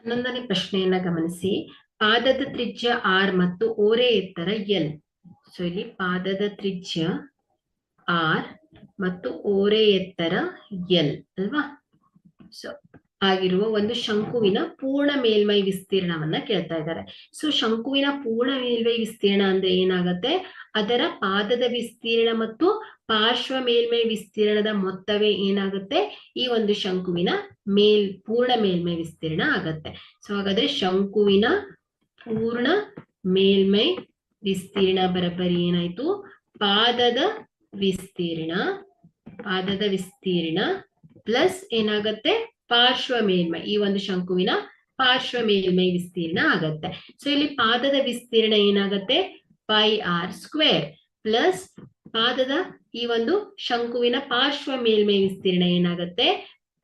11ನೇ ಪ್ರಶ್ನೆಯನ್ನ ಗಮನಿಸಿ. ಪಾದದ ತ್ರಿಜ್ಯ ಆರ್ ಮತ್ತು ಓರೆ ಎತ್ತರ ಎಲ್. ಸೊ ಇಲ್ಲಿ ಪಾದದ ತ್ರಿಜ್ಯ ಆರ್ ಮತ್ತು ಓರೆ ಎತ್ತರ ಎಲ್ ಅಲ್ವಾ. ಸೊ ಆಗಿರುವ ಒಂದು ಶಂಕುವಿನ ಪೂರ್ಣ ಮೇಲ್ಮೈ ವಿಸ್ತೀರ್ಣವನ್ನ ಕೇಳ್ತಾ ಇದ್ದಾರೆ. ಸೊ ಶಂಕುವಿನ ಪೂರ್ಣ ಮೇಲ್ಮೈ ವಿಸ್ತೀರ್ಣ ಅಂದ್ರೆ ಏನಾಗತ್ತೆ, ಅದರ ಪಾದದ ವಿಸ್ತೀರ್ಣ ಮತ್ತು ಪಾರ್ಶ್ವ ಮೇಲ್ಮೈ ವಿಸ್ತೀರ್ಣದ ಮೊತ್ತವೇ ಏನಾಗುತ್ತೆ, ಈ ಒಂದು ಶಂಕುವಿನ ಪೂರ್ಣ ಮೇಲ್ಮೈ ವಿಸ್ತೀರ್ಣ ಆಗತ್ತೆ. ಸೊ ಹಾಗಾದ್ರೆ ಶಂಕುವಿನ ಪೂರ್ಣ ಮೇಲ್ಮೈ ವಿಸ್ತೀರ್ಣ ಬರಬರಿ ಏನಾಯ್ತು, ಪಾದದ ವಿಸ್ತೀರ್ಣ ಪ್ಲಸ್ ಏನಾಗತ್ತೆ, ಪಾರ್ಶ್ವ ಮೇಲ್ಮೈ, ಈ ಒಂದು ಶಂಕುವಿನ ಪಾರ್ಶ್ವ ಮೇಲ್ಮೈ ವಿಸ್ತೀರ್ಣ ಆಗತ್ತೆ. ಸೊ ಇಲ್ಲಿ ಪಾದದ ವಿಸ್ತೀರ್ಣ ಏನಾಗತ್ತೆ, ಪೈ ಆರ್ ಸ್ಕ್ವೇರ್ ಪ್ಲಸ್ ಪಾದದ ಈ ಒಂದು ಶಂಕುವಿನ ಪಾರ್ಶ್ವ ಮೇಲ್ಮೈ ವಿಸ್ತೀರ್ಣ ಏನಾಗತ್ತೆ,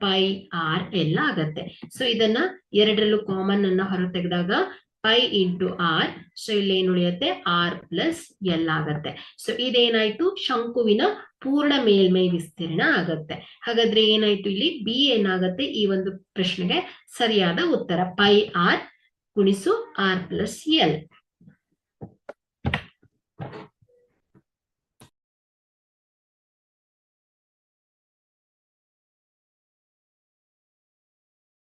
ಪೈ ಆರ್ ಎಲ್ ಆಗತ್ತೆ. ಸೊ ಇದನ್ನ ಎರಡರಲ್ಲೂ ಕಾಮನ್ ಅನ್ನ ಹೊರ ತೆಗೆದಾಗ ಪೈ ಇಂಟು ಆರ್. ಸೊ ಇಲ್ಲಿ ಏನು ಉಳಿಯುತ್ತೆ, ಆರ್ ಪ್ಲಸ್ ಎಲ್ ಆಗತ್ತೆ. ಸೊ ಇದೇನಾಯ್ತು, ಶಂಕುವಿನ ಪೂರ್ಣ ಮೇಲ್ಮೈ ವಿಸ್ತೀರ್ಣ ಆಗತ್ತೆ. ಹಾಗಾದ್ರೆ ಏನಾಯ್ತು, ಇಲ್ಲಿ ಬಿ ಏನಾಗತ್ತೆ, ಈ ಒಂದು ಪ್ರಶ್ನೆಗೆ ಸರಿಯಾದ ಉತ್ತರ ಪೈ ಆರ್ ಗುಣಿಸು ಆರ್ ಪ್ಲಸ್ ಎಲ್.